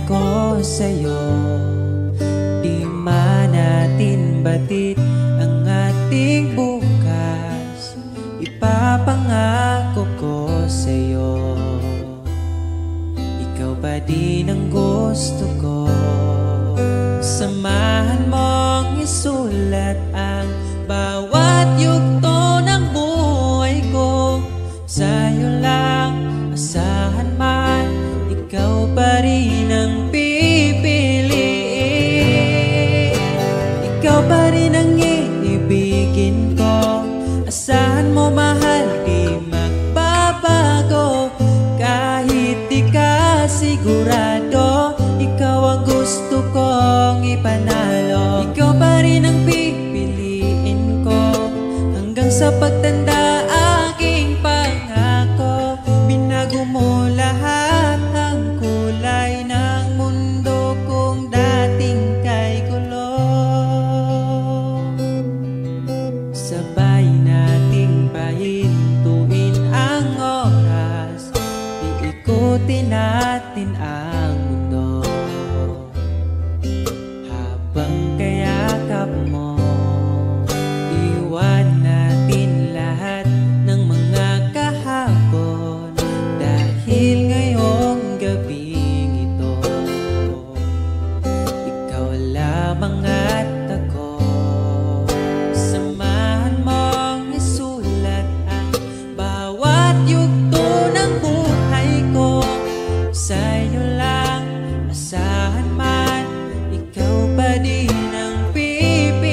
ko sa'yo. Di man natin batid ang ating bukas, ipapangako ko sa'yo. Ikaw pa din ang gusto ko. Samahan mong isulat ang bawat yugto ng buhay ko. Sa'yo lang asahan man, ikaw pa rin ang pipiliin. Ikaw pa rin ang iibigin ko. Asahan mo mahal, di magbabago. Kahit di ka sigurado, ikaw ang gusto kong ipanalo. Ikaw pa rin ang pipiliin ko hanggang sa pagtanda. Aking pangako, binago mo lahat ang kulay ng mundo kung dating kay gulo. Sabay nating pahintuin ang oras, iikutin natin ang mundo. Habang kayakap mo, iwan natin lahat ng mga kahapon. Dahil ngayong gabing ito, ikaw lamang at ako. Samahan mong isulat ang bawat yugto ng buhay ko. Sa'yo lang asahan man, ikaw pa din ang pipiliin.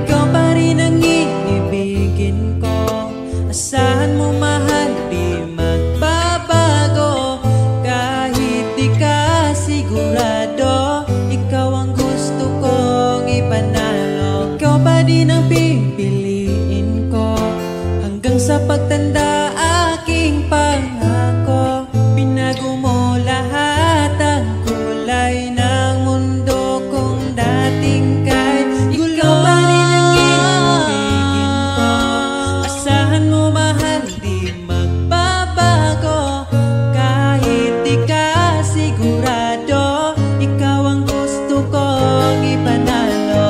Ikaw pa rin ang iibigin ko. Asahan mo mahal, di magbabago. Kahit di ka sigurado, ikaw ang gusto kong ipanalo. Ikaw pa din ang pipiliin ko hanggang sa pagtanda. Aking pangako, binago mo lahat ang kulay ng mundo kung dating kay gulo. Ikaw pa rin ang iibigin ko. Asahan mo mahal, di magbabago. Kahit di ka sigurado, ikaw ang gusto kong ipanalo.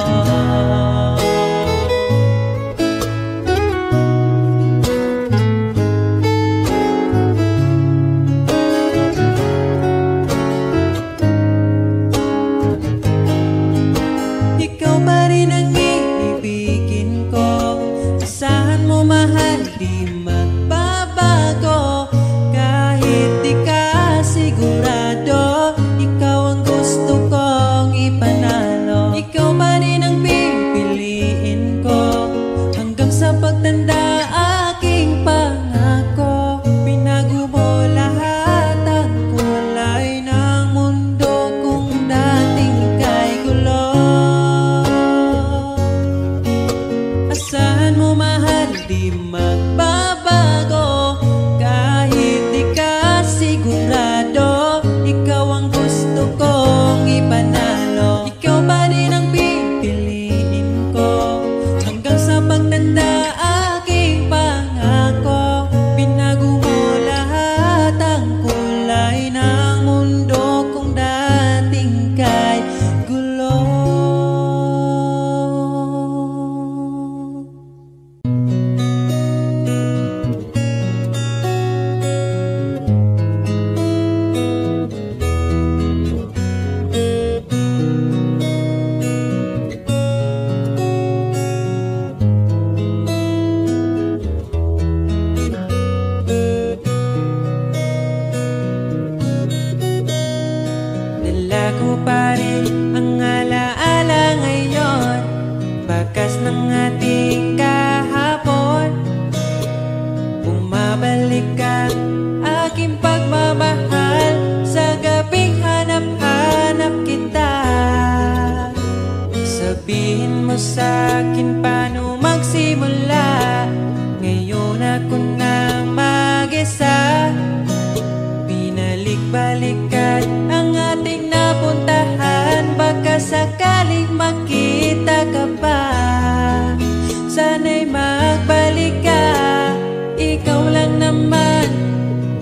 Ikaw pa rin ang iibigin ko. Asahan mo mahal, di magbabago. Kahit di ka sigurado, ikaw ang gusto kong ipanalo. Ikaw pa rin ang pipiliin ko hanggang sa pagtanda. Aking pangako, binago mo lahat ang kulay ng mundo kung dating kay gulo. Asahan mo mahal, di magbabago. Kahit di ka sigurado, ikaw ang gusto kong ipanalo. Ikaw pa rin ang pipiliin ko hanggang sa pagtanda. Aking pangako, binago mo lahat ang kulay ng mundo kung dating kay gulo. Dala ko pa rin ang alaala ngayon, bakas ng ating kahapon. Bumabalik ka, aking pagmamahal, sa gabing hanap-hanap kita. Sabihin mo sa'kin paano magsimula. Ngayon ako na mag-isa. Binalik-balikan ang ating napuntahan, baka sakaling makita ka pa. Sana'y magbalik ka, ikaw lang naman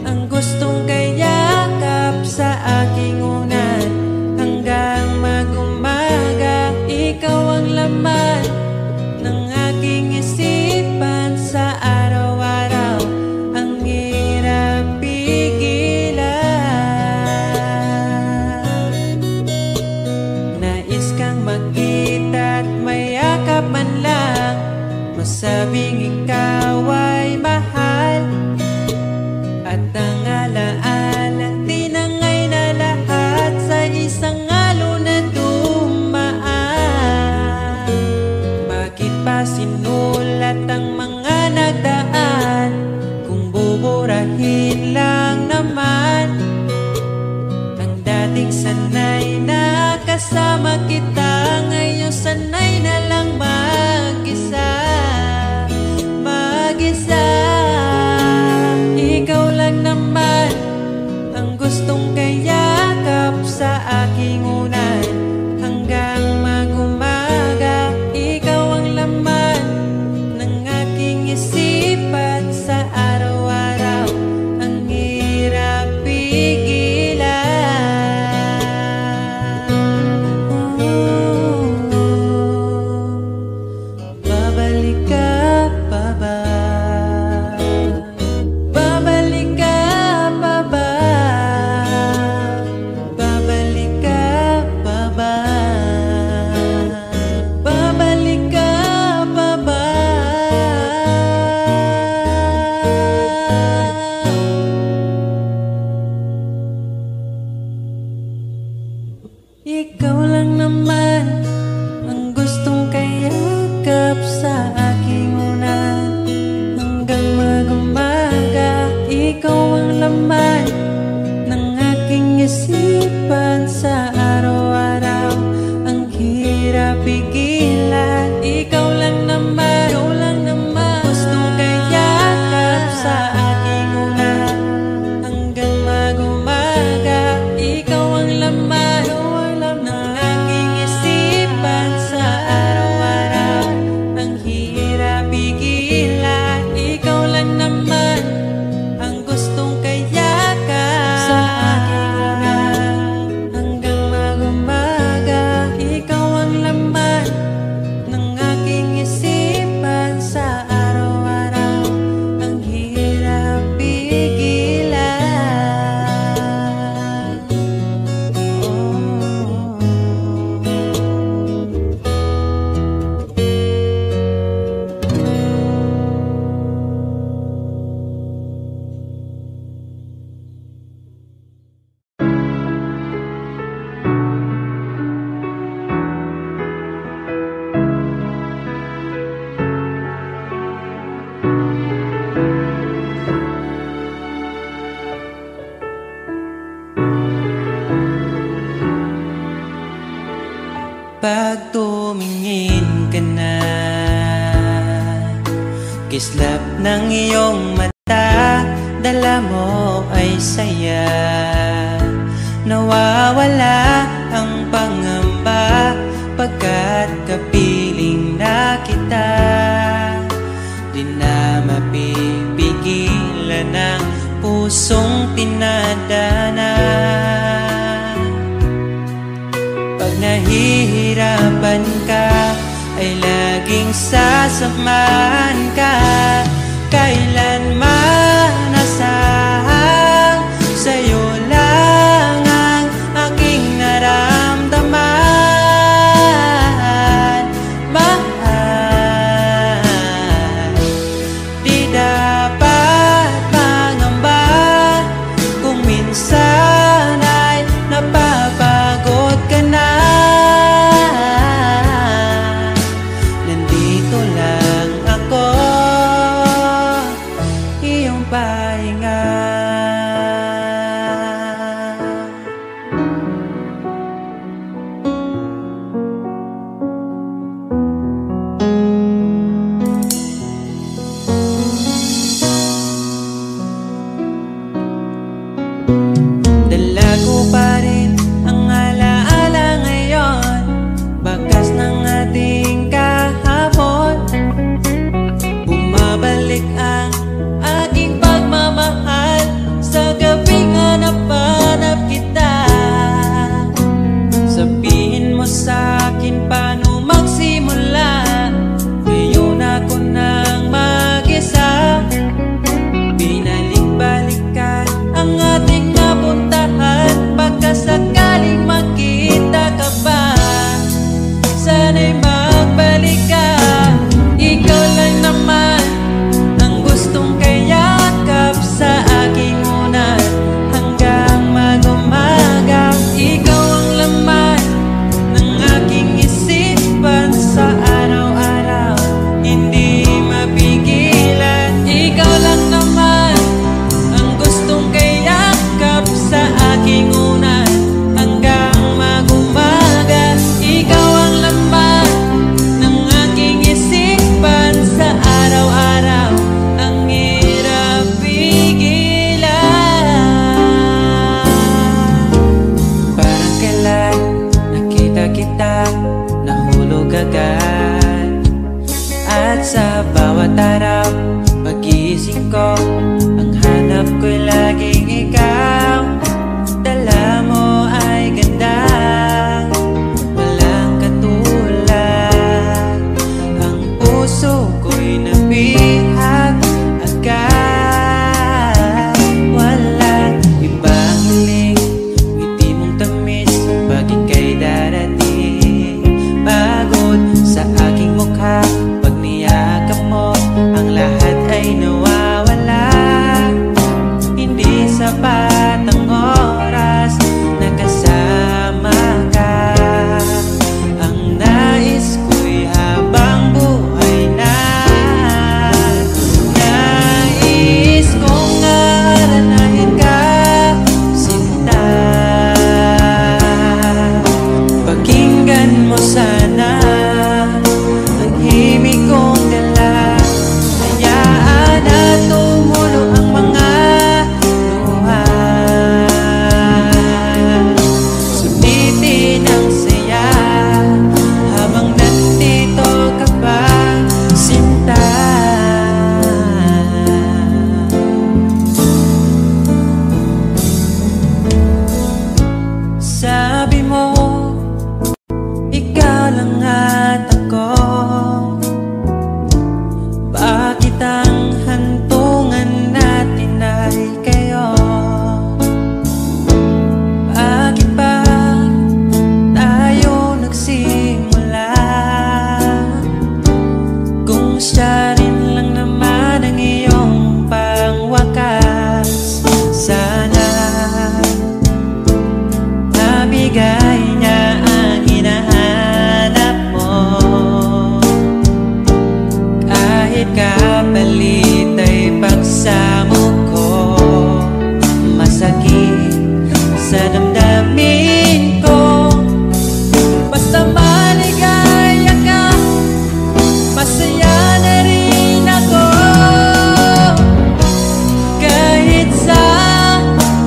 ang gustong kayakan. Ikaw lang naman ang gustong kayakap sa aking unan. Hanggang mag-umaga, ikaw ang laman ng aking isipan sa araw-araw. Ang hirap pigilan, ikaw lang naman gustong kayakap sa aking unan. Hanggang mag-umaga, ikaw ang laman ng aking isipan sa araw-araw. Ang hirap pigilan, ikaw lang naman ang gustong kayakap sa aking unan. Hanggang mag-umaga, ikaw ang laman ng aking isipan sa araw-araw. Ang hirap pigilan. Pag tumingin ka na, kislap ng iyong mata, dala mo ay saya. Nawawala ang pangamba pagkat kapiling na kita. Di na mapipigilan ang pusong tinadana. Pag nahihirapan ka, ay laging sasamahan ka. Kailanman asahang sa'yo lang ang aking naramdaman. Mahal, di dapat mangamba kung minsan ay napapagod ka na. Nandito lang ako sa damdamin ko. Basta maligaya ka, masaya na rin ako. Kahit sa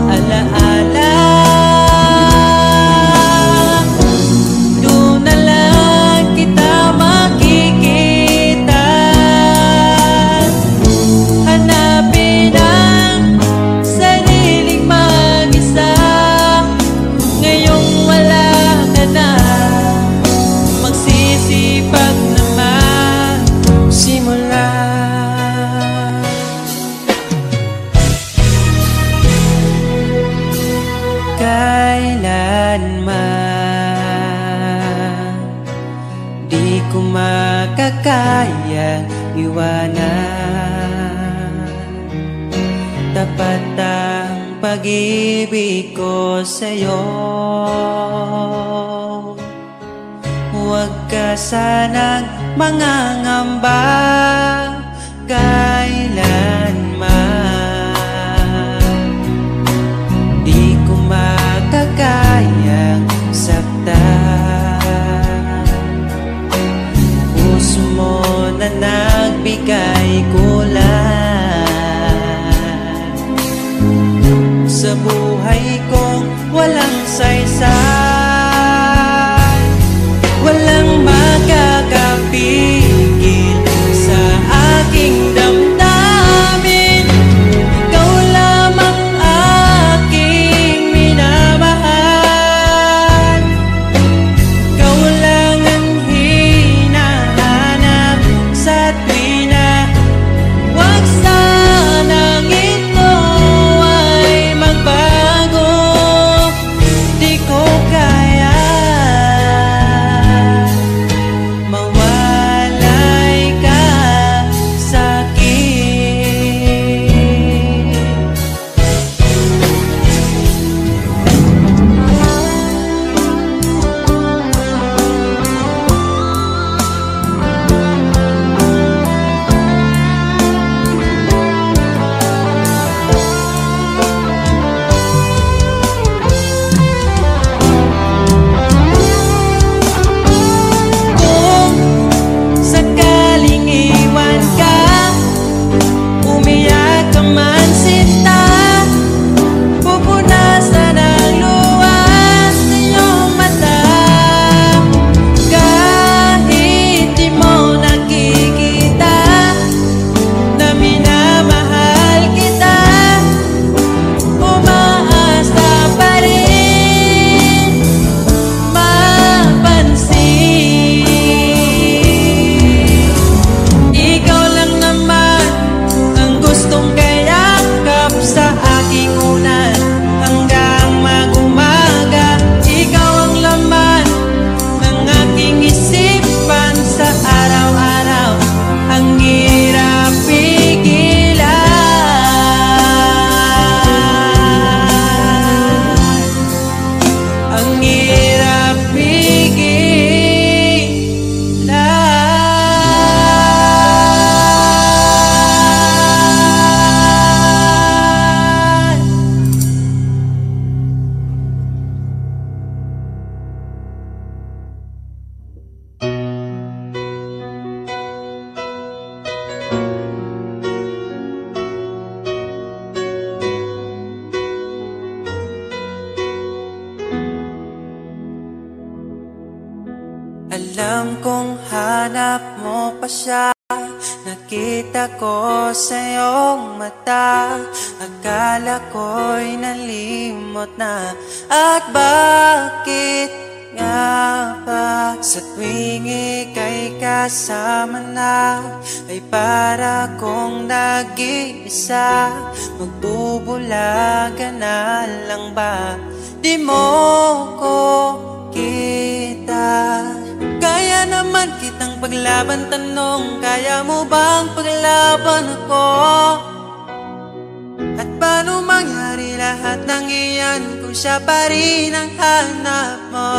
alaala, doon na lang kita makikita. Hanapin ang sariling mag-isa. Ngayong wala ka na, magsisipag na magsimula. Kailanman di ko makakaya iwanan. Tapat ang pag-ibig ko sa'yo. Huwag ka sanang mangangamba kailanman. Di ko makakayang saktan. Puso mo na nagbigay kulan sa buhay kong walang saysay. Walang makakapigil sa aking damdamin. Ikaw lamang aking minamahal. Ikaw lang ang hinahanap sa tuwina. Huwag sanang ito ay magbago. Di ko kaya mawalay ka sa'kin. Kung sakaling iwan ka, umiyak ka man sinta, pupunasan ang luwas sa iyong mata. Kahit di mo nakikita na minamahal kita, umaasa pa rin mapansin. Ikaw lang naman ang gustong kayakap sa aking unan hanggang mag-umaga. Ikaw ang laman ng aking isipan sa araw-araw. Ang hirap pigilan, ang hirap pigilan. Alam kong hanap mo pa siya. Nakita ko sa iyong mata. Akala ko'y nalimot na. At bakit nga ba sa tuwing ika'y kasama na, ay para kong nag-iisa? Magbubulaga na lang ba? Di mo ko kita. Kaya naman kitang paglaban, tanong, kaya mo bang paglaban ako? At paano mangyari lahat ng iyan kung siya pa rin ang hanap mo?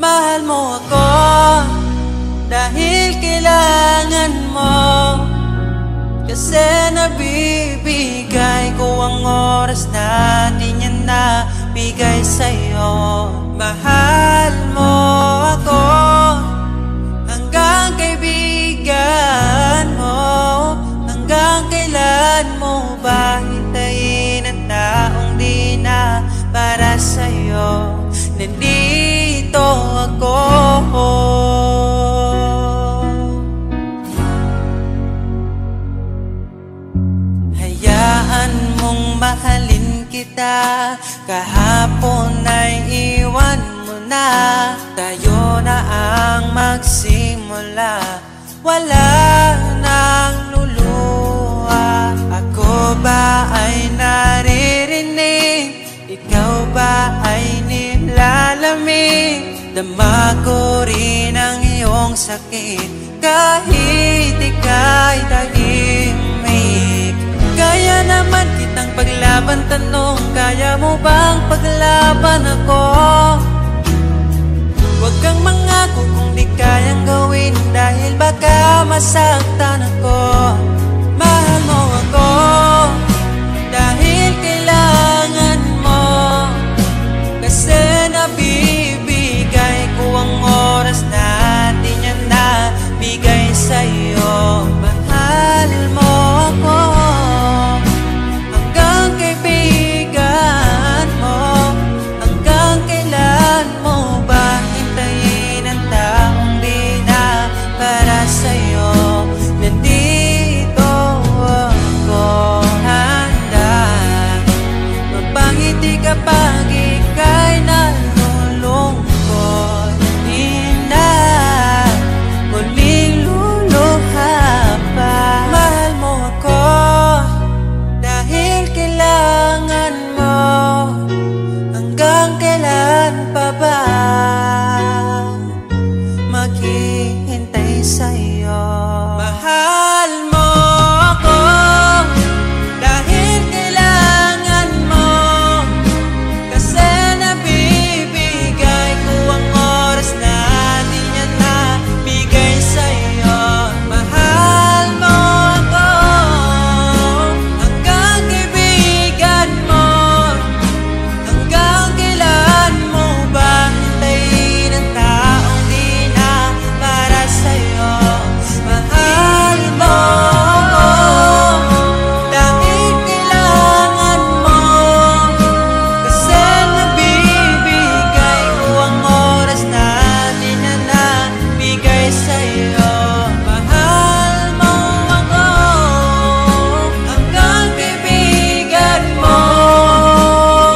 Mahal mo ako dahil kailangan mo, kasi nabibigay ko ang oras natin, yan na bigay sa'yo. Mahal mo ako hanggang kaibigan mo. Hanggang kailan mo ba hintayin ang taong di na para sa'yo? Nandito ako. Hayaan mong mahalin kita, kahapon ay iwan mo na. Tayo na ang magsimula, wala nang luluha. Ako ba ay naririnig? Ikaw ba ay nilalamig? Dama ko rin ang iyong sakit kahit ika'y tahimik. Kaya naman kitang paglaban, tanong, kaya mo bang paglaban ako? Huwag kang mangako kung di kayang gawin, dahil baka masaktan ako. Mahal mo ako dahil kailangan mo, kasi nabibigay ko ang oras natin, yan na bigay sa'yo. Mahal mo ako hanggang kaibigan mo. Hanggang kailan mo ba hintayin ang taong di na para sa'yo? Nandito ako, handa mapangiti kapag ika'y nalulungkot. Di na muling luluha pa. Mahal mo ako dahil kailangan mo. Hanggang kailan pa ba maghihintay sa'yo? Mahal mo ako dahil kailangan mo, kasi nabibigay ko ang oras natin, yan na bigay sa'yo. Mahal mo ako hanggang kaibigan mo. Hanggang kailan mo ba hintayin ang taong di na para sa'yo? Mahal mo ako dahil kailangan mo, kasi nabibigay ko ang oras natin, yan na bigay sa'yo. Mahal mo ako hanggang kaibigan mo.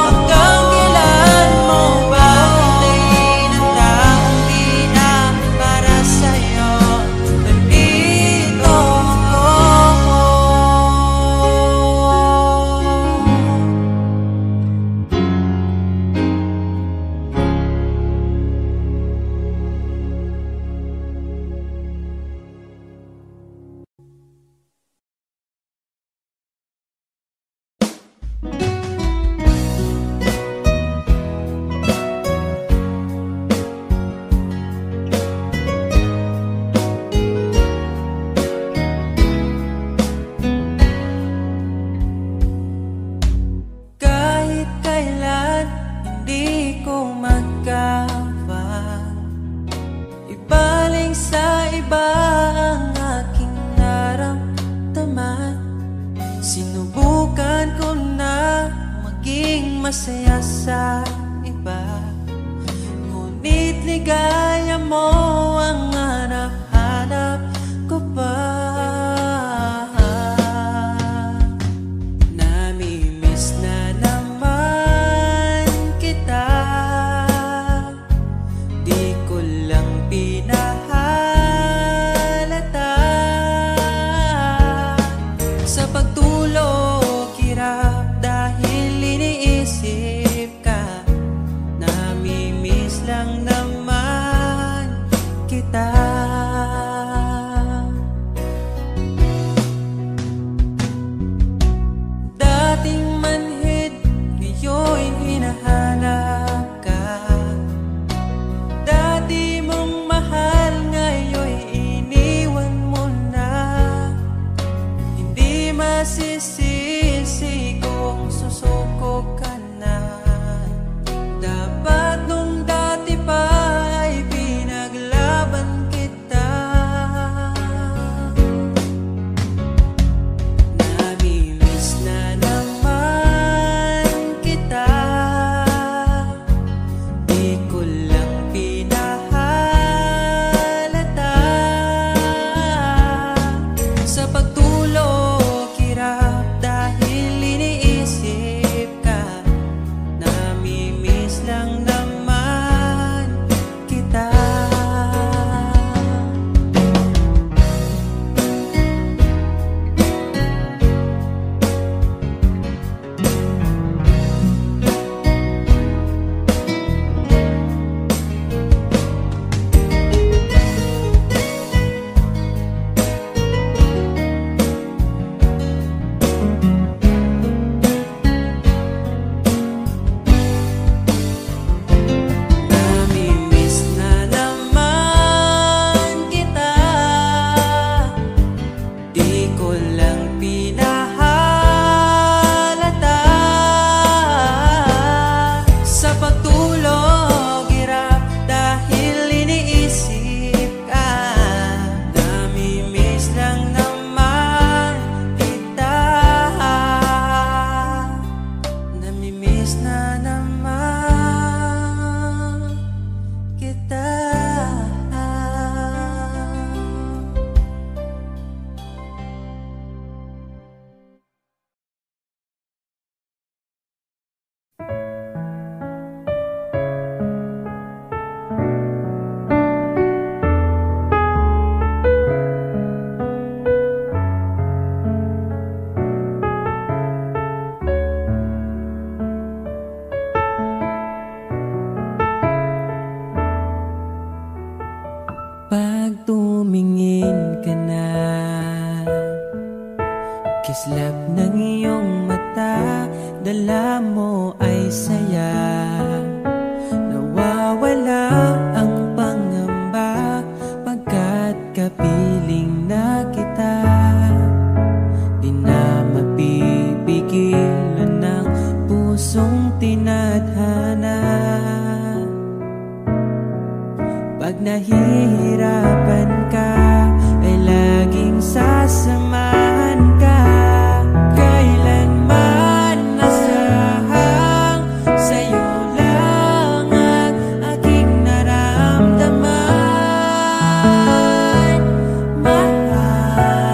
Hanggang kailan mo ba hintayin ang taong di na para sa'yo? Nandito ako. Kahit kailan hindi ko magawa ibaling sa iba ang aking naramdaman. Sinubukan ko na maging masaya sa iba, ngunit ligaya mo ang hanap-hanap ko pa. Namimiss na naman kita, di ko lang pinahalata. Sa pagtulog hirap dahil iniisip ka. Namimiss lang naman nahihirapan ka ay laging sasamahan ka. Kailanman nasahang sa'yo lang ang aking naramdaman. Mahal,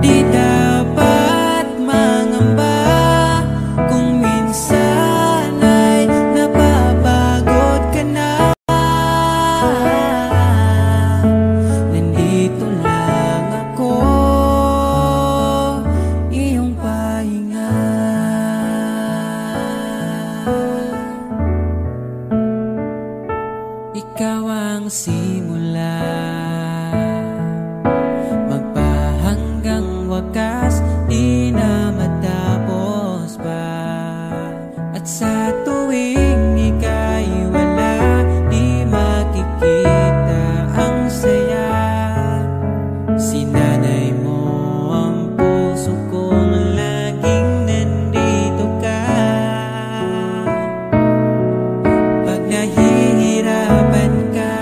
di dapat mangamba kung minsan ay napapagod ka na. Nandito lang ako, iyong pahinga. Ikaw ang simula, magpahanggang wakas, di na matapos pa. At sa tuwing ika'y wala, di makikita ang saya. Sinanay mo ang puso kong laging nandito ka. Pag nahihirapan ka,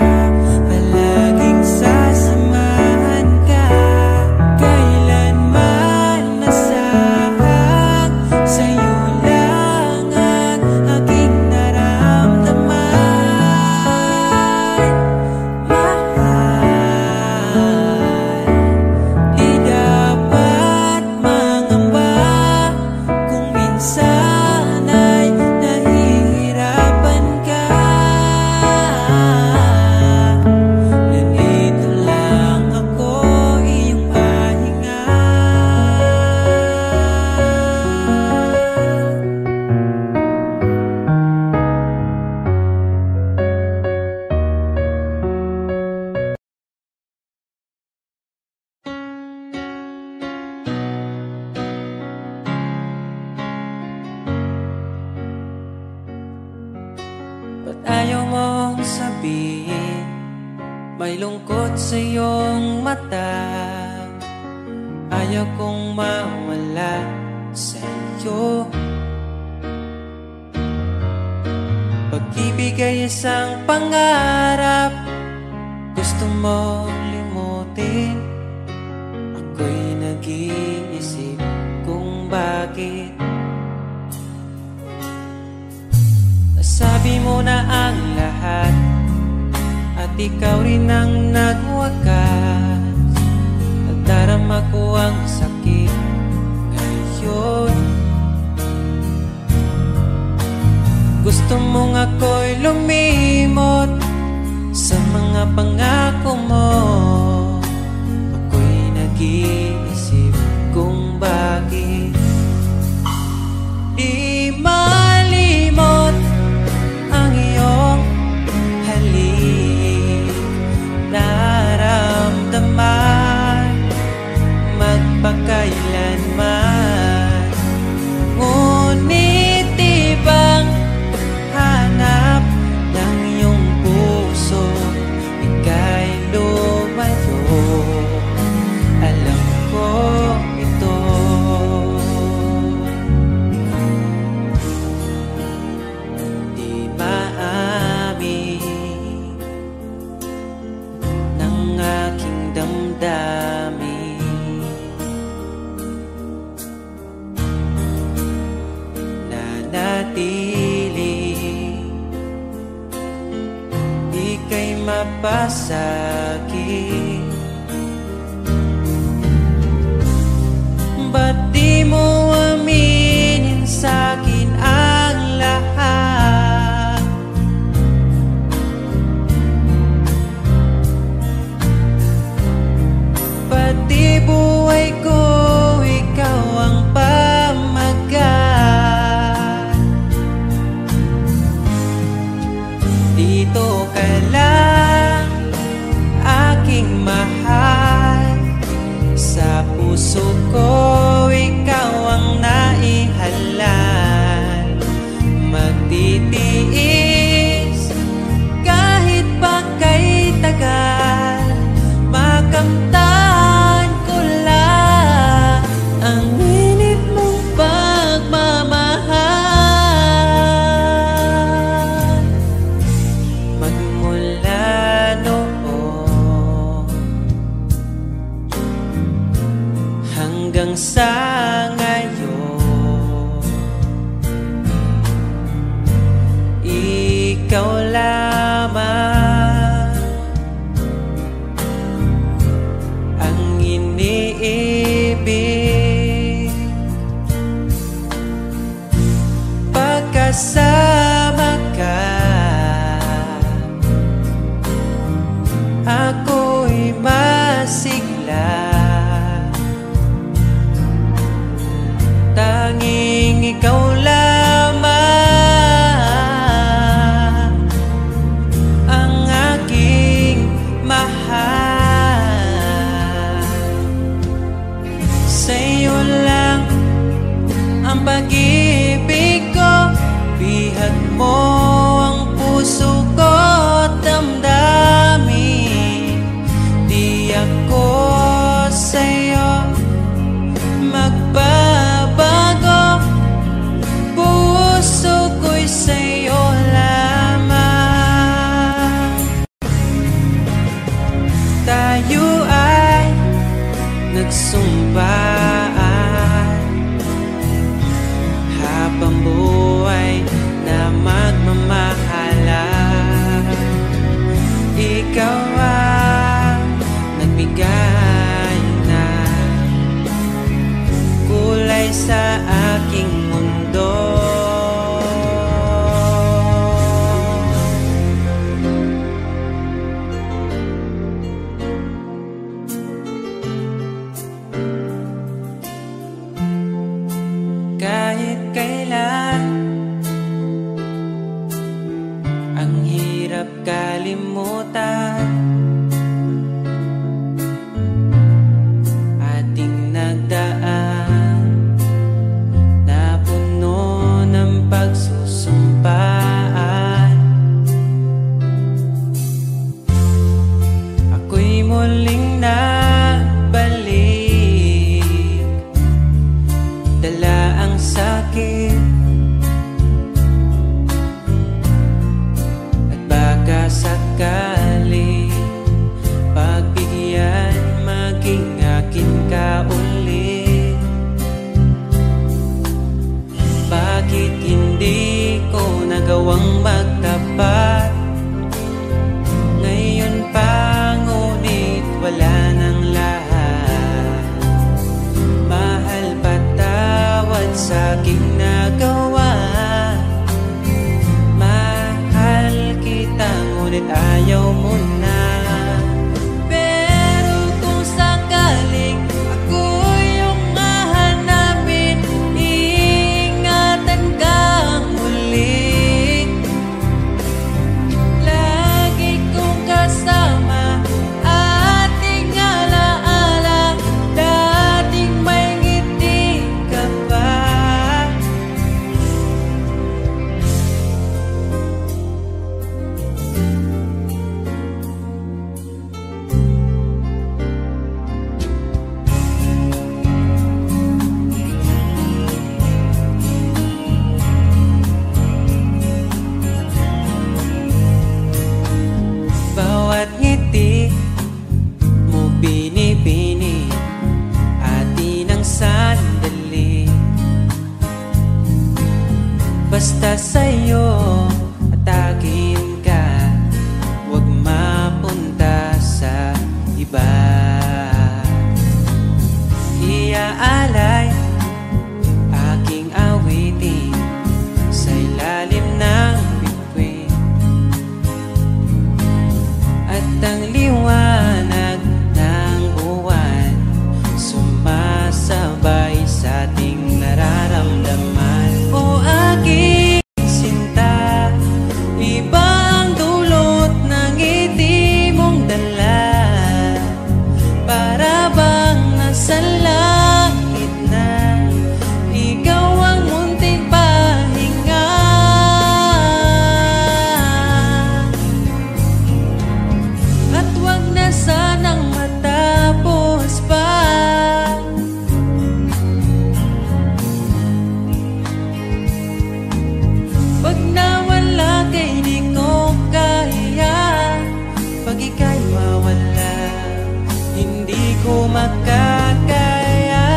palaging sasamahan ka. Kailanman nasahang sa'yo lang ang aking naramdaman. Mahal, di dapat mangamba kung minsan ay nahihirapan ka. Nandito lang ako, iyong pahinga. Ba't ayaw mong sabihin may lungkot sa iyong mata? Ayaw kong mawala sa iyo. Pag-ibig ay isang pangarap, gusto mo limutin. Ako'y nag-iisip kung bakit. Nasabi mo na ang lahat at ikaw rin ang nagwakas. Nadarama ko ang sakit ngayon. Gusto mong ako'y lumimot sa mga pangako mo. Ako'y nag-iisip kung bakit di malimot ang iyong halik. Naramdaman magpakailanman. Ngunit ibang hanap ng iyong puso, ika'y lumayo. Alam ko ito. Di maamin ng aking damdamin. Nanatili, ika'y mapasakit. Ba't di mo aminin sa'kin ang lahat? Pati buhay ko, ikaw ang pamagat. Dito ka lang, aking mahal. Sa puso ko, ikaw ang naihalal. Magtitiis kahit pa kay tagal. Makamtan ko lang ang init mong pagmamahal. ikaw lamang ang iniibig. Pagkasama ka, ako'y masigla. Tanging ikaw lamang ang aking mahal. Sa'yo lang ang pag-ibig ko, bihag mo ang puso ko't damdamin. Di ako sa'yo magbabago, puso ko'y sa'yo lamang. Tayo ay nagsumpaan habang buhay na magmamahalan. Ikaw ang nagbigay ng kulay sa aking mundo. Kahit kailan ang hirap kalimutan, ating nagdaan na puno ng pagsusumpaan. Ako'y muling nabalik, dala ang sakit at baka sakali pagbigyan maging akin ka ulit. Bakit hindi ko nagawang magtapat ngayon pa, ngunit wala nang lahat. Mahal, patawad sa aking nagawa. Mahal kita, ngunit ayaw mo na. Pero kung sakaling ako yung hahanapin, iingatan ka muli. Lagi kong kasama, ating alaala, dating may ngiti ka pa. Bawat ngiti mo binibini, atin ang sandali. Basta sa'yo at akin ka, huwag mapunta sa iba. Iaalay aking awitin sa ilalim ng bituin, at ang liwanag ng buwan sumasabay sa ating nararamdaman. O aking sinta, iba ang dulot ng ngiti mong dala. Para bang nasa langit na, ikaw ang munting pahinga. At wag na sanang matapos pa. Pag nawala kay di ko kaya, pag ika'y mawala, hindi ko makakaya.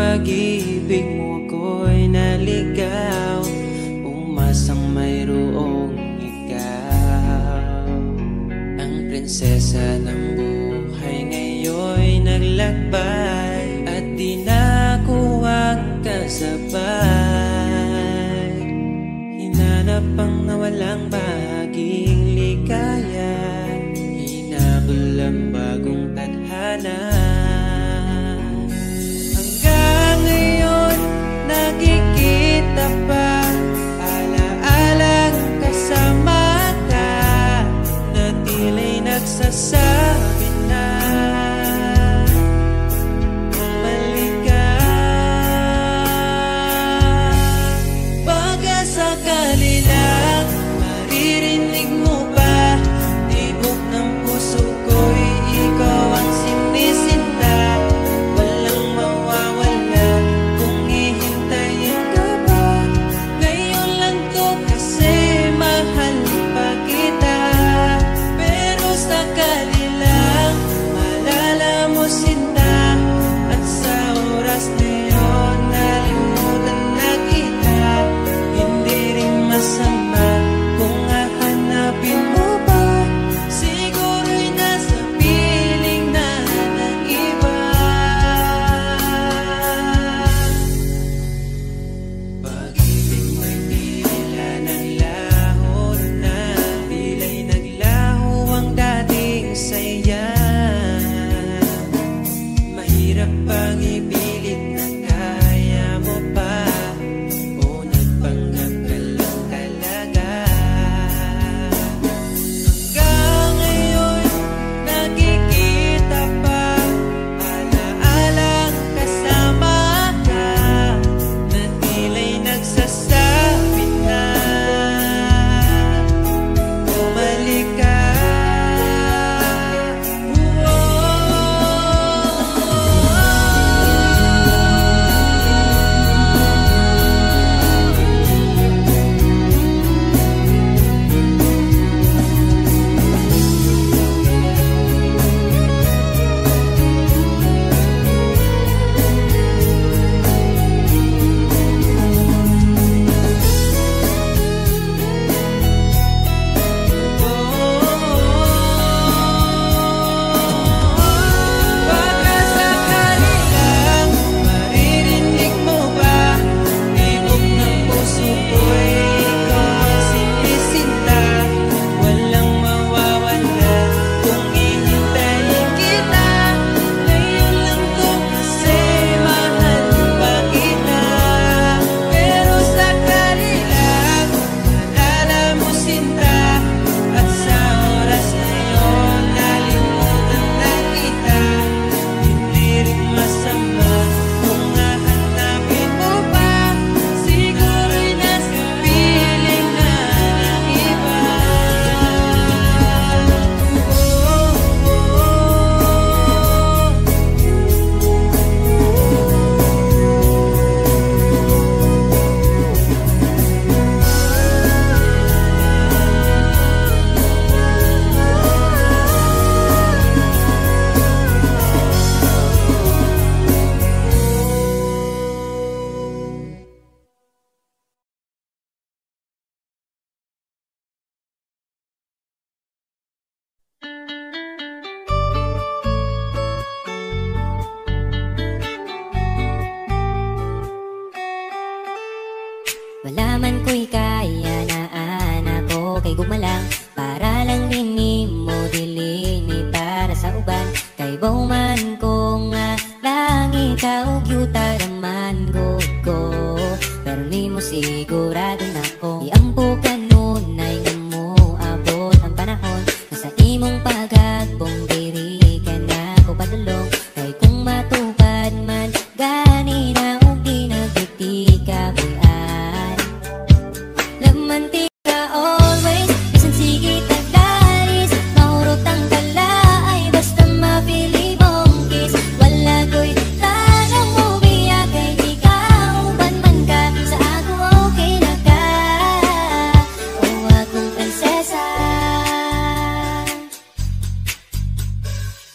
Pag-ibig mo ako'y naligaw, umasang mayroong ikaw. Ang prinsesa ng buhay ngayon'y naglakbay, at di na ako ang kasabay. Hinanap ang nawalang bahaging ligaya, hinabol ang bagong tadhana. Nakikita pa, ala-alang kasama ka, na tila'y nagsasabi na bumalik ka. Baka sakali lang maririnig mo pa, tibok ng puso ko'y ikaw ang sinisinta. Walang mawawala kung hihintayin ka ba. Ngayon lang to kasi mahal pa kita. Pero sakali lang malala mo sinta, at sa oras na yun nalimutan na kita. Hindi rin masama kung hahanapin mo ba, siguro'y nasa piling na ng iba. Pag-ibig mo'y tila naglaho na, tila'y naglaho ang dating saya. Mahirap pang ipilit na kaya mo pa, o nagpanggap ka lang talaga. Hanggang ngayon nakikita pa, ala-alang kasama ka, na tila'y nagsasabi na bumalik ka. Baka sakali lang maririnig mo ba, tibok ng puso ko'y ikaw ang sinisinta. Walang mawawala kung hihintayin kita. Ngayon lang to kasi mahal pa kita. Pero sakali lang malala mo sinta, at sa oras na yun nalimutan na kita. Hindi rin masama kung hahanapin mo pa, siguro'y nasa piling na ng iba. Wala man ko'y kaya na anak ko kay gumalang, para lang din mo dilini para sa uban. Kay bauman ko nga lang ikaw gyuta raman ko, pero ni mo sigurado na ko iampo kanunay nga mo abot ang panahon na sa imong pagagbong diri ka na ko padulong. Kay kung matupad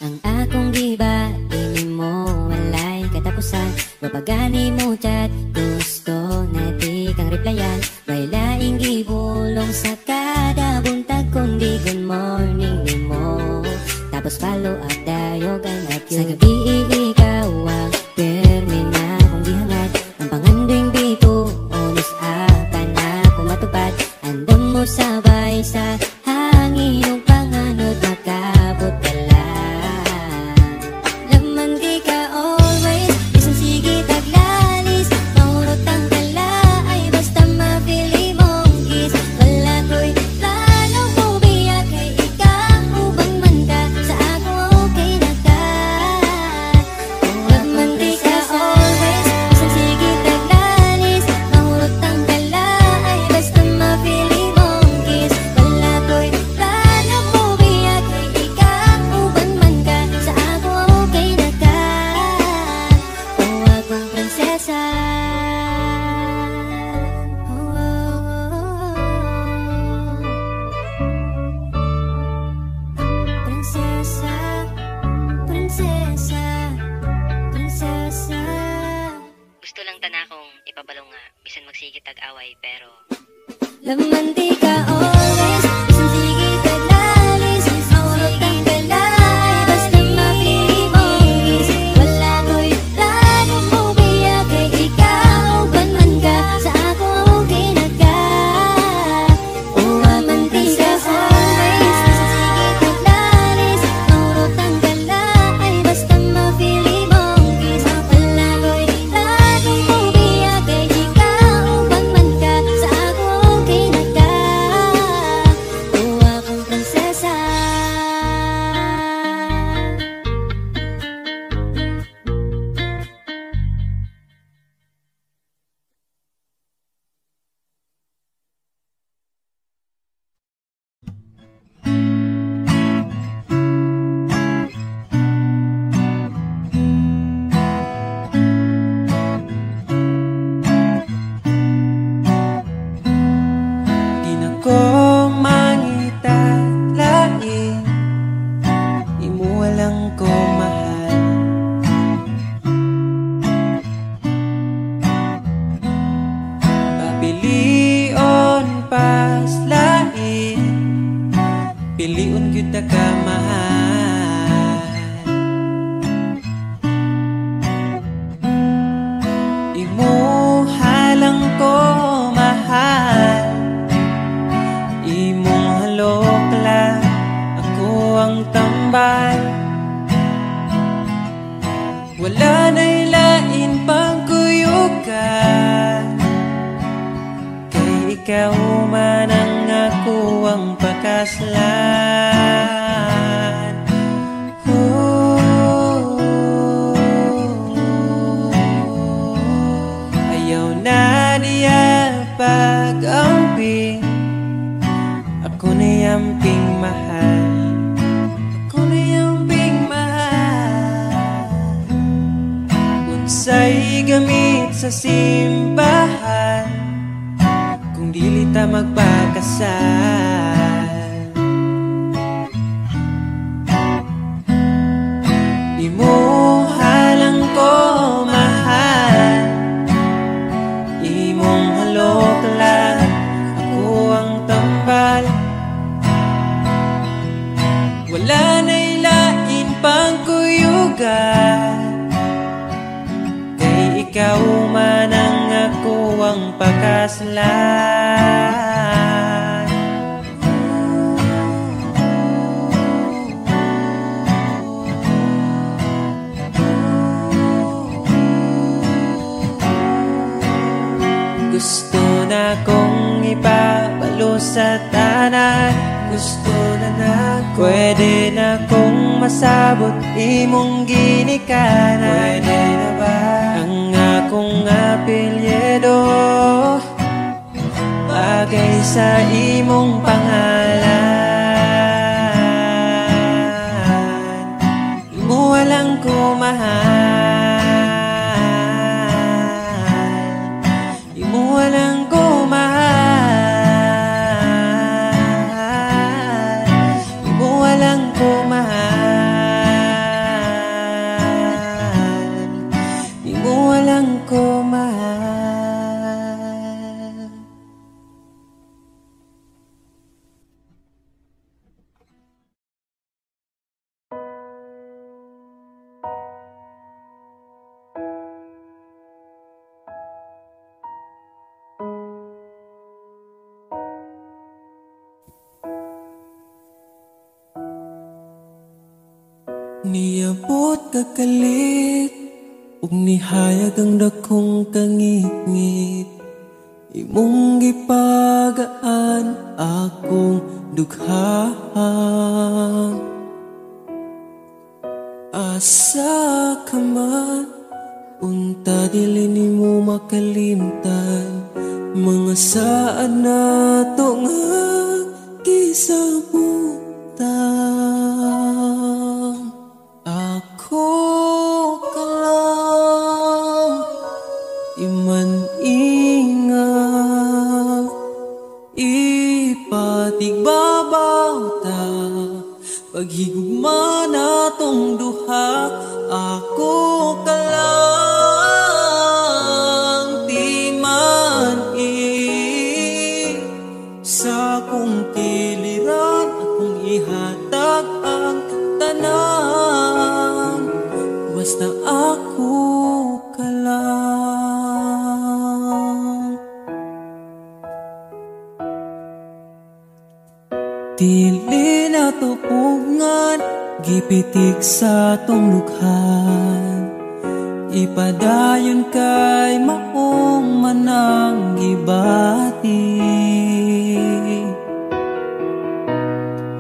Ang akong giba, di mo walay katapusan. Wapagani mo chat, gusto na di kang replyan. May laing gibulong sa kada buntag kundi good morning ni mo. Tapos follow up dayo ganap yun. Sa gabi ikaw ang permi na kong gihangad. Ang pangandoing bito, onis apan na kumatupad. Andam mo sabay sa hangin ng panganod makabot ka lang. Laman di ka always, isang sige taglalis. Maurot ang kala ay basta mapili mong kiss. Wala ko'y plano mo biyak kay ikaw ubang man ka. Sa ako okay na ka. Laman di ka always, isang sige taglalis. Maurot ang kala ay basta mapili mong kiss. Wala ko'y plano mo biyak kay ikaw ubang man ka. Sa ako okay na ka. O akong prinsesa. Prinsesa, prinsesa, prinsesa. Gusto lang tanakong ipabalong nga, bisan magsigit tag-away, pero Laman di ka always, isang sige taglalis. Maurot ang galay, basta mapili mong kiss. Wala ko'y plano mo biyak kay ikaw ban man ka. Sa ako okay na ka. O laman di ka always, isang sige taglalis. Maurot ang galay, basta mapili mong kiss. Wala ko'y plano mo biyak kay ikaw ban man ka. Sa ako okay na ka. O akong prinsesa. Di na ko mangita lain, imo walang ko mahal. Papilion pas lain, piliun kita ka mahal. Imo halang ko mahal. Imong halok lang, ako ang tambal. Wala na'y lain pang kuyugan, kay ikaw man ang ako ang pakaslan. Ayaw na niya pag-amping, ako na yamping mahal. Ako na yamping mahal. Unsay gamit sa simbahan, kung dili ta magpakasal. Imo halang ko mahal. Imong halok lang, ako ang tambal. Wala na'y lain pang kuyugan, kay ikaw man ang ako ang pakaslan. Gusto na kong ipabalo sa tanan. Gusto na pwede na kong masabot imong ginikanan. Pwede na ba ang akong apelyido bagay sa imong pangalan? Imo walang ko mahal. Imo walang ko mahal. Imo walang ko mahal. Niabot kakalit ug nihayag ang dakong kangit-ngit. Imong gipagaan akong dugha. Asa ka man, unta dili nimo makalimtan. Mga saan nato nga gisabutan. Ako ka lang, iman-ingat, ipatigbabaw ta. Paghigugma natong duha. Ako ka lang, di man-i sa akong kiliran. Akong ihatag ang tanan, basta ako ka lang. Dili na tupungan, gipitik sa tong lukhan. Ipadayon kay maong manang gibati.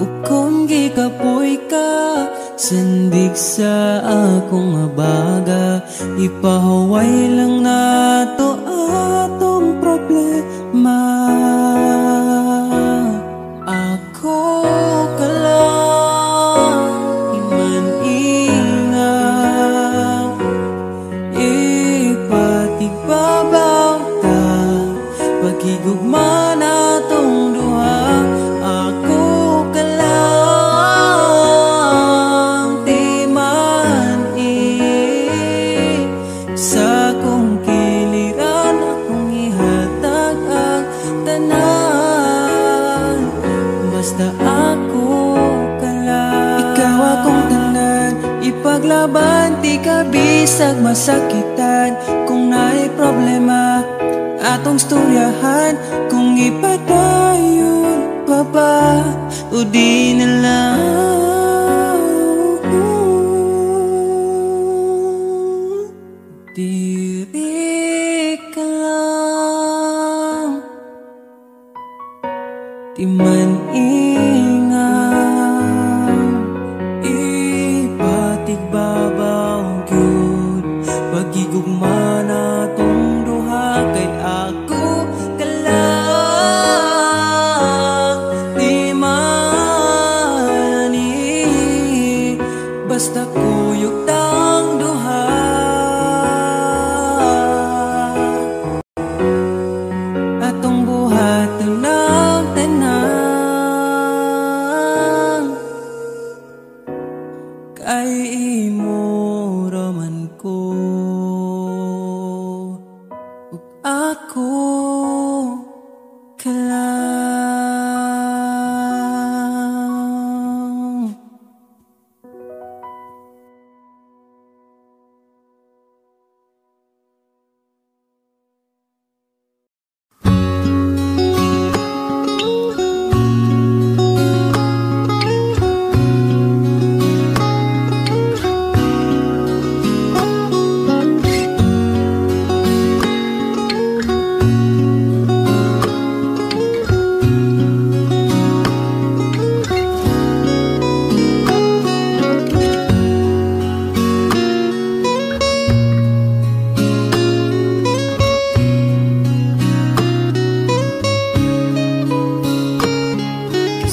Ug kung gikapoy ka, sandig sa akong abaga. Ipahuway lang nato atong problema. Ako ka lang, iman-ingat, ipatigbabaw ta. Paghigugma natong duha. Ako ka lang, di man-i sa akong kiliran. Akong ihatag ang tanan, basta ako ka lang. Ikaw akong tanan, ipaglaban, di ka bisag masakitan. Kung naay problema, atong storyahan. Kung ipadayon pa ba o di na lang. Diri ka lang, di man-ingat, ipatigbabaw gyud. Paghigugma natong duha. Kay ako ka lang, di man-i basta kuyog tang duha. Atong buhaton ng tanan, kay imo raman ko. Ug ako ka lang.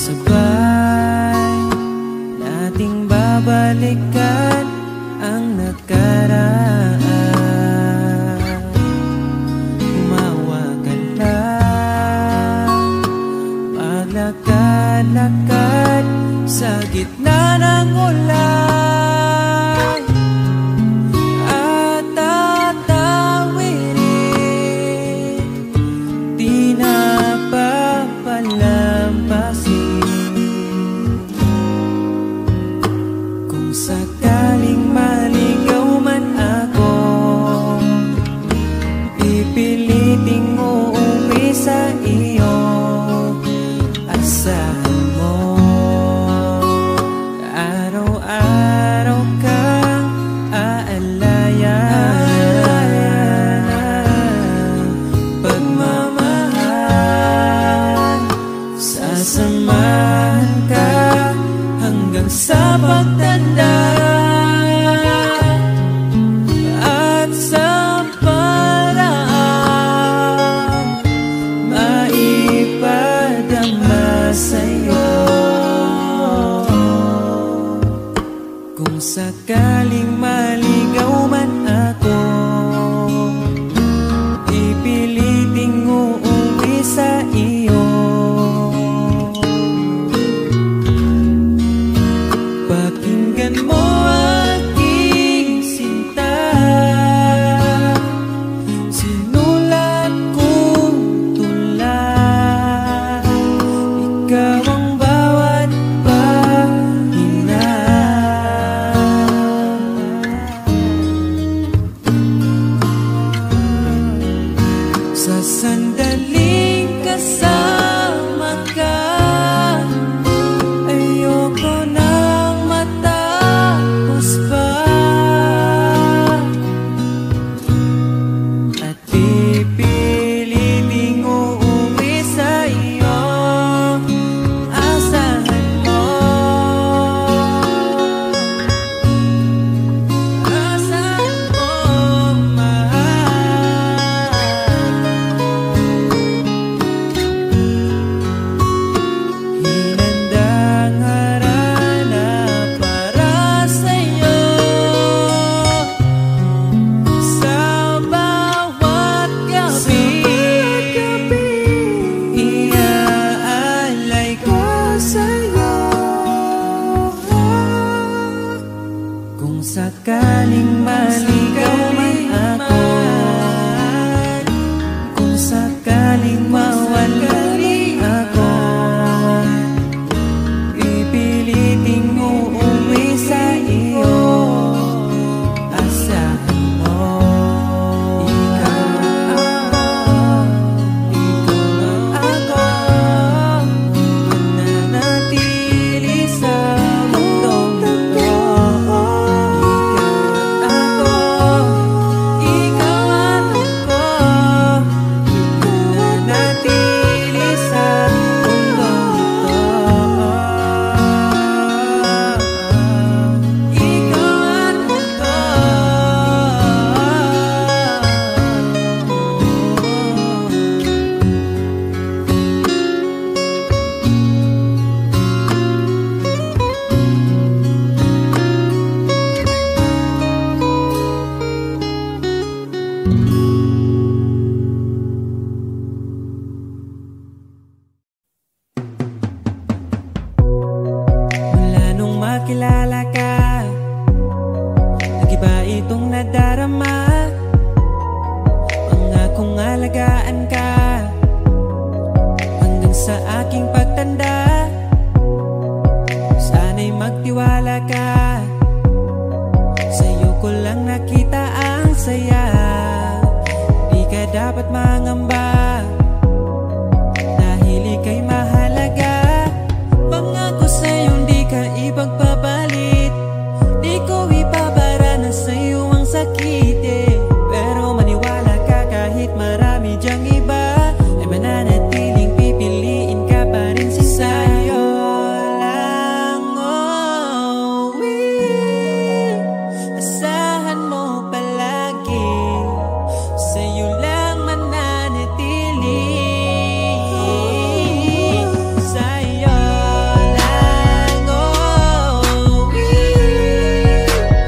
Sabay nating babalikan ang nakaraan. Umawa ka lang, maglakad-lakad sa gitna ng ulan. At tatawirin, di na papalampasin. Kung sakaling maligaw man ako, pipiliting uuwi sa iyo. Asahan mo, araw-araw pagtanda at sa paraan maipadama sa'yo. Kung sakaling maligaw man ako, ipiliting uuwi sa iyo. Pakinggan mo aking sinta, sinulat kong tula. Ikaw ang bawat pahina. Sa sandaling kasama ka, ayoko nang matapos pa. At pipiliting uuwi sa iyo. Asahan mo, asahan mo, mahal. Hinandang harana para sa'yo. Sa bawat gabi, iaalay ko sa'yo. Kung sakaling maligaw man ako, kung sakaling mawala ako, pipiliting uuwi sa iyo. Asahan mo, ikaw ako, mananatili sa mundong ito. Ikaw at ako, mananatili sa mundong ito. Ikaw at ako. Mula nung makilala ka, nag-iba itong nadarama. Pangakong alagaan ka hanggang sa aking pagtanda. Sana'y magtiwala ka, sa'yo ko lang nakita ang saya. Di ka dapat mangamba, dahil ika'y mahalaga. Pangako sa'yo di ka ipagpapalit, di ko ipabara na sa'yo ang sakit, eh. Pero maniwala ka, kahit marami dyang iba, ay mananatiling pipiliin ka pa rin si sa'yo lang, oh, will. Asahan mo palagi, sa'yo lang mananatili. Sa'yo lang, oh, will.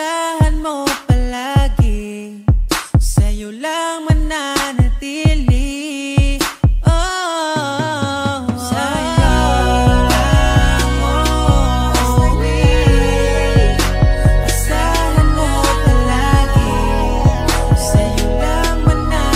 Asahan mo palagi, sa'yo lang mananatili. Oh, sa'yo lang uuwi. Asahan mo palagi, sa'yo lang mananatili.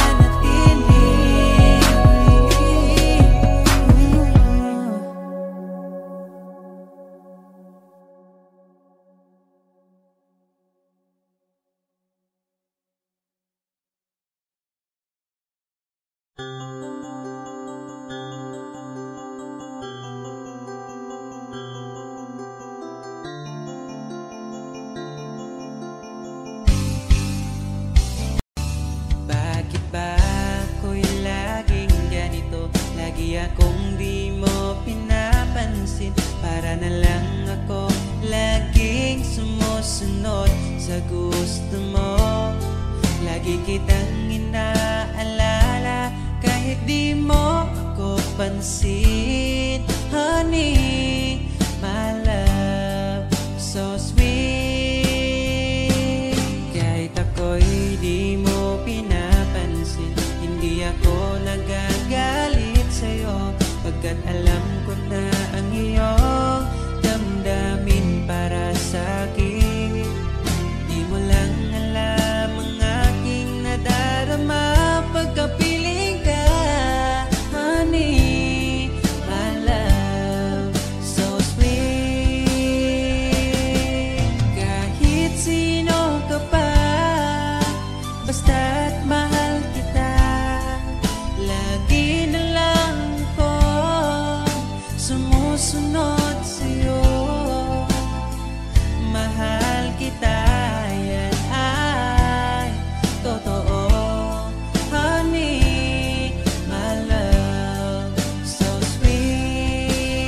Bakit ba ako'y laging ganito? Lagi akong di mo pinapansin. Para na lang ako laging sumusunod sa gusto mo. Lagi kitang inaalala kahit di mo ako pansin. Honey, my love, so sweet. Kahit ako'y di mo pinapansin, hindi ako nagagalit sa'yo, pagkat alam ko na ang iyong damdamin para sa'kin. Di mo lang alam ang aking nadarama pagkapiling ka. Honey, my love, so sweet. Kahit sino ka pa, basta't mahal kita, lagi na lang ako sumusunod sa'yo. Mahal kita, yan ay totoo. Honey, my love, so sweet.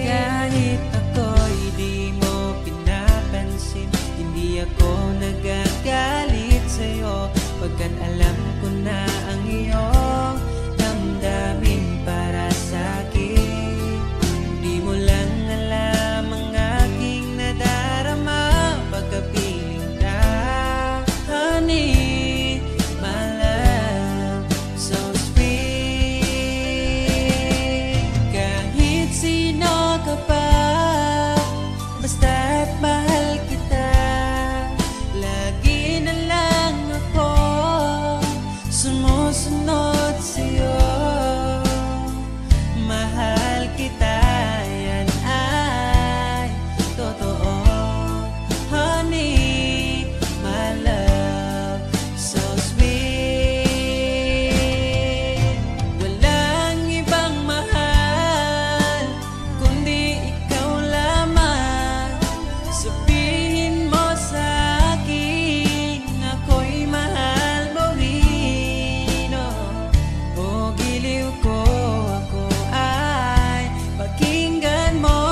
Kahit ako'y di mo pinapansin, hindi ako nagagalit sa'yo, pagkat alam ko na ang iyong damdamin para sa'kin. Di mo lang alam ang aking nadarama pagkapiling ka. Honey, my love, so sweet. Kahit sino ka pa, basta't mahal kita, lagi na lang ako sumusunod sa'yo. Mahal kita, yan ay totoo. Honey, my love, so sweet. Walang ibang mahal kundi ikaw lamang. Sabihin mo sa'kin, ako'y mahal mo rin. O giliw ko, ako ay pakinggan mo.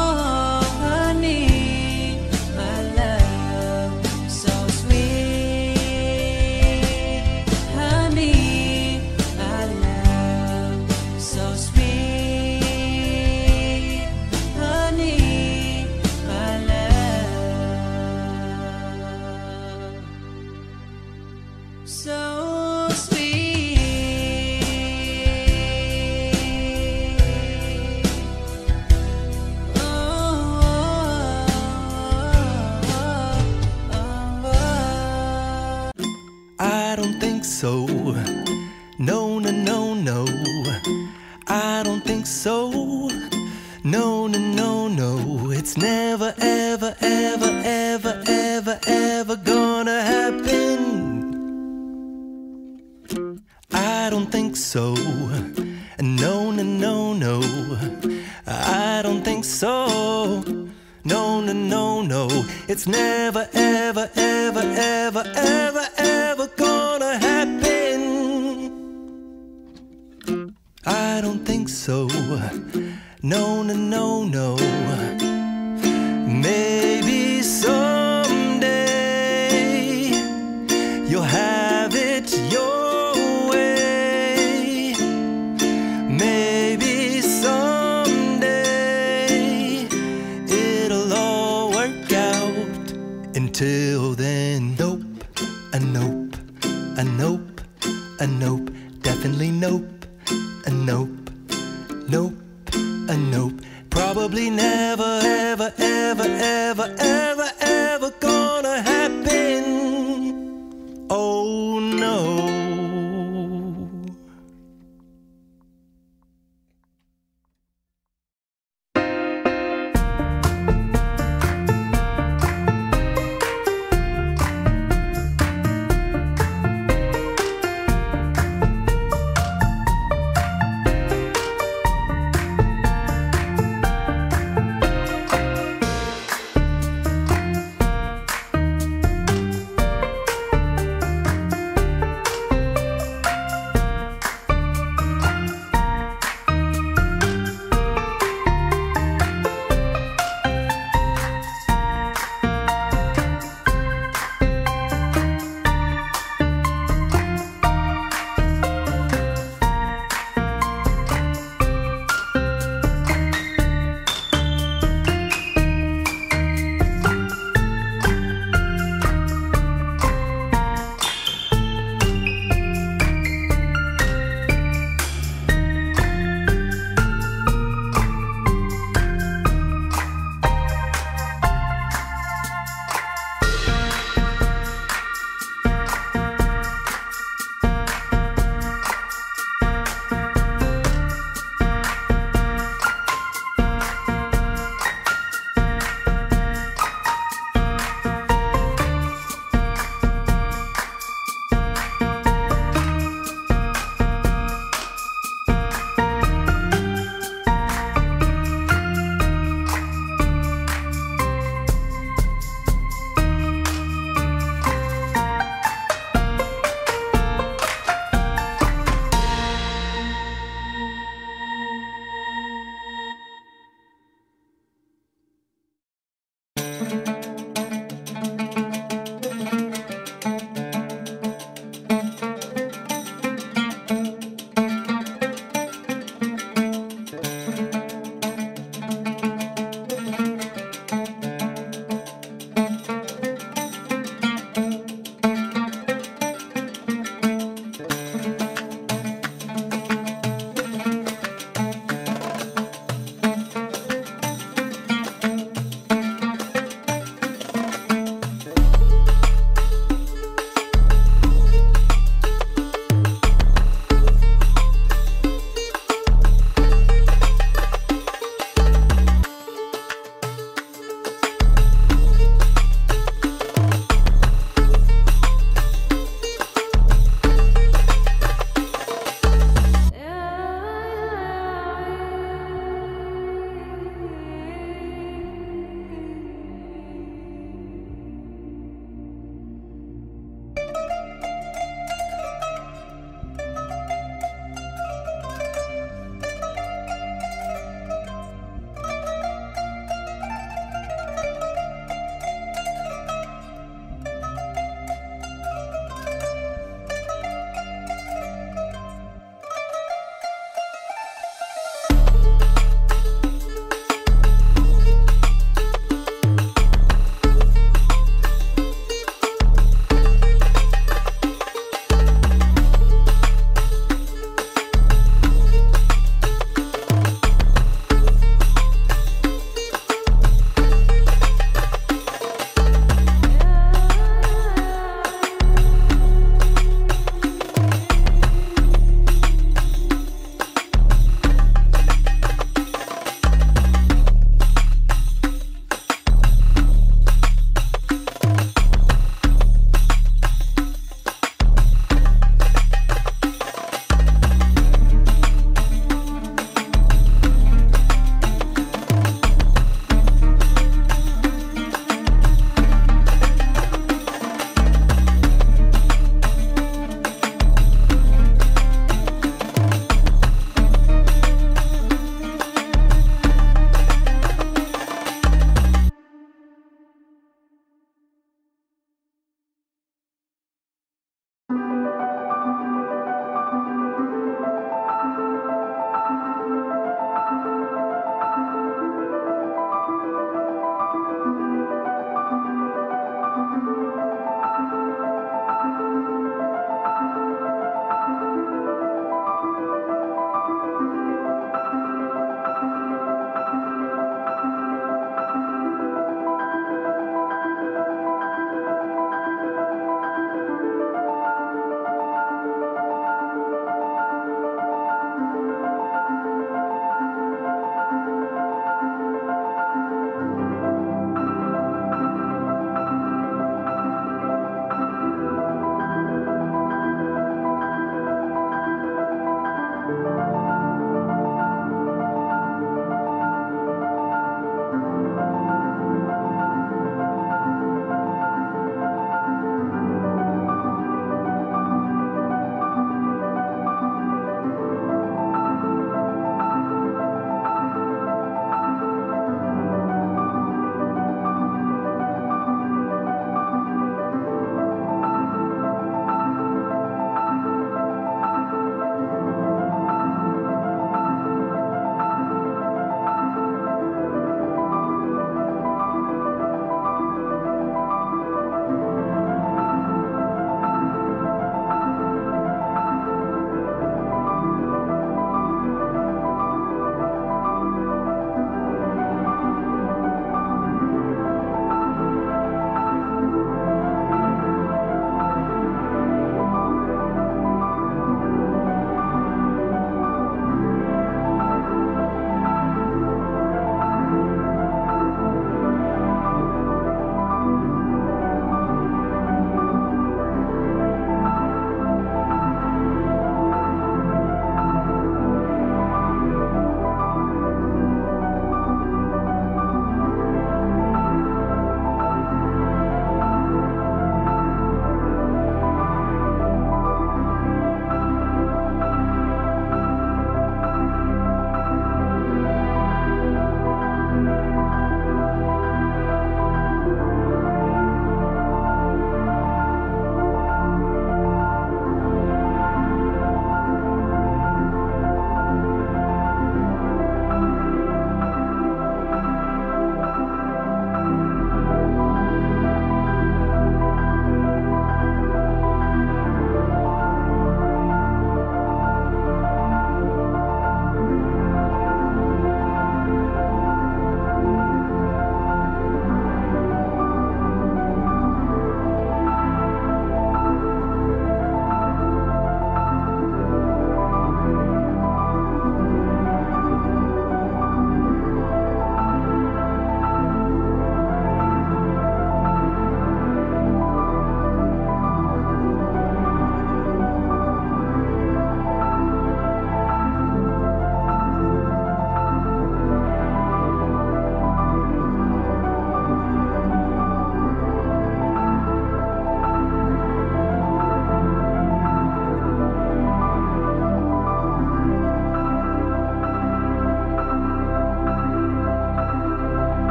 Honey, my love, so sweet. Honey, my love, so sweet. Honey, my love, so sweet. I don't think so. No, no, no, no. I don't think so. No, no, no, no. It's never, ever, ever, ever, ever, ever gonna happen. I don't think so. No, no, no, no. I don't think so. No, no, no, no. It's never, ever, ever, ever, ever, ever gonna happen. I don't think so. No, no, no, no. Maybe someday you'll have it your way. Maybe someday it'll all work out. Until then nope, a nope, a nope, a nope, definitely nope, a nope, nope, a nope, probably never, ever, ever, ever, ever,